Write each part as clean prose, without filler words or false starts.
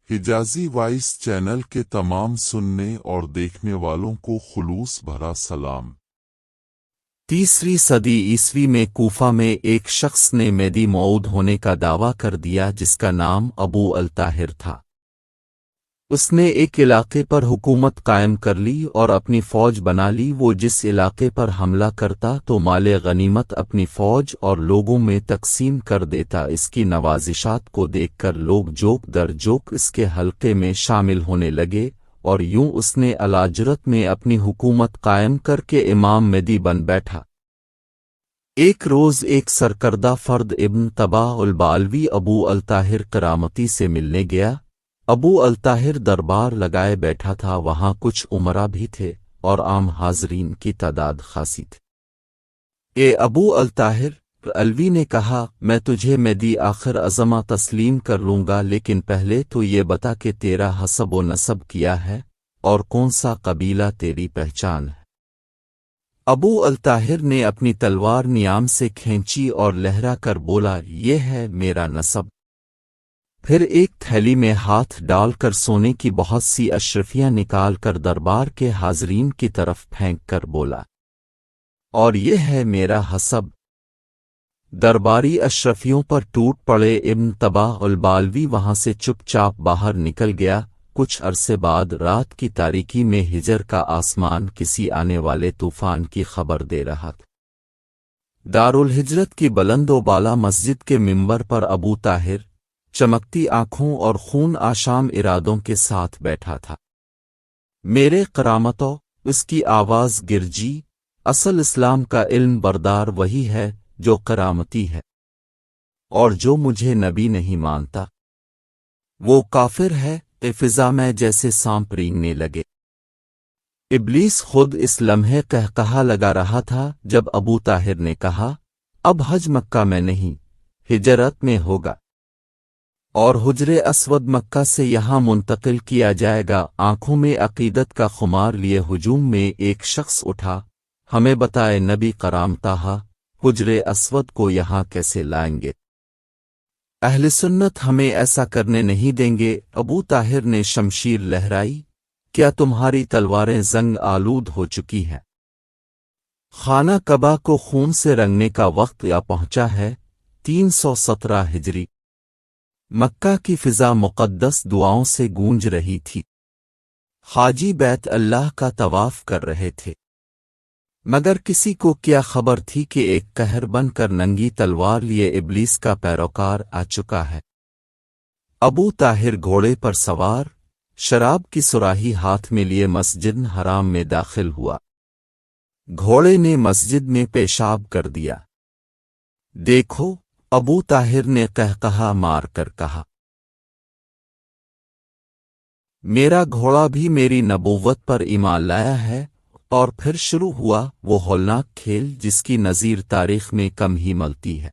حجازی voice channel کے تمام سننے اور دیکھنے والوں کو خلوص بھرا سلام۔ 3 صدی عیسوی میں کوفہ میں ایک شخص نے مہدی موعود ہونے کا دعویٰ کر دیا جس کا نام ابو الطاہر تھا۔ اس نے ایک علاقے پر حکومت قائم کر لی اور اپنی فوج بنا لی۔ وہ جس علاقے پر حملہ کرتا تو مال غنیمت اپنی فوج اور لوگوں میں تقسیم کر دیتا۔ اس کی نوازشات کو دیکھ کر لوگ جوک در جوک اس کے حلقے میں شامل ہونے لگے، اور یوں اس نے الاجرت میں اپنی حکومت قائم کر کے امام مہدی بن بیٹھا۔ ایک روز ایک سرکردہ فرد ابن طباع البالوی ابو الطاہر کرامتی سے ملنے گیا۔ ابو الطاہر دربار لگائے بیٹھا تھا، وہاں کچھ امراء بھی تھے اور عام حاضرین کی تعداد خاصی تھی۔ اے ابو الطاہر، الوی نے کہا، میں تجھے مہدی آخر ازمہ تسلیم کر لوں گا، لیکن پہلے تو یہ بتا کہ تیرا حسب و نسب کیا ہے اور کون سا قبیلہ تیری پہچان ہے۔ ابو الطاہر نے اپنی تلوار نیام سے کھینچی اور لہرا کر بولا، یہ ہے میرا نسب۔ پھر ایک تھیلی میں ہاتھ ڈال کر سونے کی بہت سی اشرفیاں نکال کر دربار کے حاضرین کی طرف پھینک کر بولا، اور یہ ہے میرا حسب۔ درباری اشرفیوں پر ٹوٹ پڑے۔ ابن طباع البالوی وہاں سے چپ چاپ باہر نکل گیا۔ کچھ عرصے بعد رات کی تاریکی میں ہجر کا آسمان کسی آنے والے طوفان کی خبر دے رہا تھا۔ دارالہجرت کی بلند و بالا مسجد کے منبر پر ابو طاہر چمکتی آنکھوں اور خون آشام ارادوں کے ساتھ بیٹھا تھا۔ میرے کرامتو، اس کی آواز گرجی، اصل اسلام کا علم بردار وہی ہے جو کرامتی ہے، اور جو مجھے نبی نہیں مانتا وہ کافر ہے۔ فضا میں جیسے سانپ رینگنے لگے۔ ابلیس خود اس لمحے قہقہا لگا رہا تھا جب ابو طاہر نے کہا، اب حج مکہ میں نہیں، ہجرت میں ہوگا، اور حجر اسود مکہ سے یہاں منتقل کیا جائے گا۔ آنکھوں میں عقیدت کا خمار لیے ہجوم میں ایک شخص اٹھا، ہمیں بتائے نبی کرامتہ حجر اسود کو یہاں کیسے لائیں گے؟ اہل سنت ہمیں ایسا کرنے نہیں دیں گے۔ ابو طاہر نے شمشیر لہرائی، کیا تمہاری تلواریں زنگ آلود ہو چکی ہیں؟ خانہ کعبہ کو خون سے رنگنے کا وقت یا پہنچا ہے۔ 317 ہجری۔ مکہ کی فضا مقدس دعاؤں سے گونج رہی تھی۔ حاجی بیت اللہ کا طواف کر رہے تھے، مگر کسی کو کیا خبر تھی کہ ایک قہر بن کر ننگی تلوار لیے ابلیس کا پیروکار آ چکا ہے۔ ابو طاہر گھوڑے پر سوار، شراب کی سراہی ہاتھ میں لیے مسجد حرام میں داخل ہوا۔ گھوڑے نے مسجد میں پیشاب کر دیا۔ دیکھو، ابو طاہر نے قہقہا مار کر کہا، میرا گھوڑا بھی میری نبوت پر ایمان لایا ہے۔ اور پھر شروع ہوا وہ ہولناک کھیل جس کی نظیر تاریخ میں کم ہی ملتی ہے۔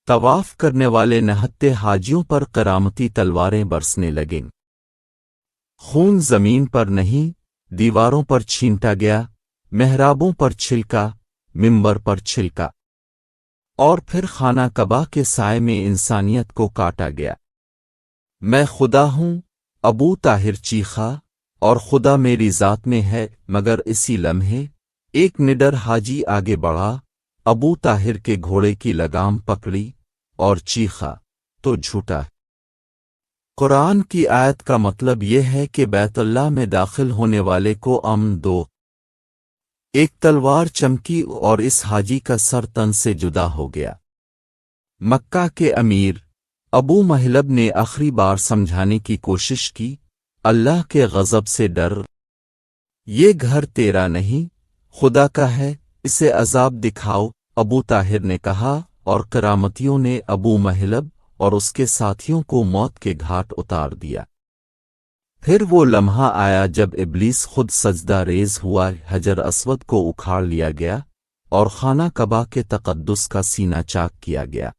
طواف کرنے والے نہتے حاجیوں پر کرامتی تلواریں برسنے لگیں۔ خون زمین پر نہیں، دیواروں پر چھینٹا گیا، محرابوں پر چھلکا، منبر پر چھلکا، اور پھر خانہ کعبہ کے سائے میں انسانیت کو کاٹا گیا۔ میں خدا ہوں، ابو طاہر چیخا، اور خدا میری ذات میں ہے۔ مگر اسی لمحے ایک نڈر حاجی آگے بڑھا، ابو طاہر کے گھوڑے کی لگام پکڑی اور چیخا، تو جھوٹا ہے۔ قرآن کی آیت کا مطلب یہ ہے کہ بیت اللہ میں داخل ہونے والے کو امن دو۔ ایک تلوار چمکی اور اس حاجی کا سر تن سے جدا ہو گیا۔ مکہ کے امیر ابو محلب نے آخری بار سمجھانے کی کوشش کی، اللہ کے غضب سے ڈر، یہ گھر تیرا نہیں، خدا کا ہے، اسے عذاب دکھاؤ۔ ابو طاہر نے کہا، اور کرامتیوں نے ابو محلب اور اس کے ساتھیوں کو موت کے گھاٹ اتار دیا۔ پھر وہ لمحہ آیا جب ابلیس خود سجدہ ریز ہوا، حجر اسود کو اکھاڑ لیا گیا اور خانہ کعبہ کے تقدس کا سینہ چاک کیا گیا۔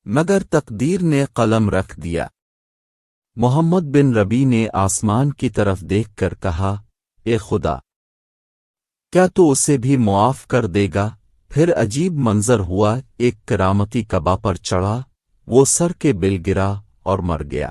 مگر تقدیر نے قلم رکھ دیا۔ محمد بن ربی نے آسمان کی طرف دیکھ کر کہا، اے خدا، کیا تو اسے بھی معاف کر دے گا؟ پھر عجیب منظر ہوا، ایک کرامتی کعبہ پر چڑھا، وہ سر کے بل گرا اور مر گیا۔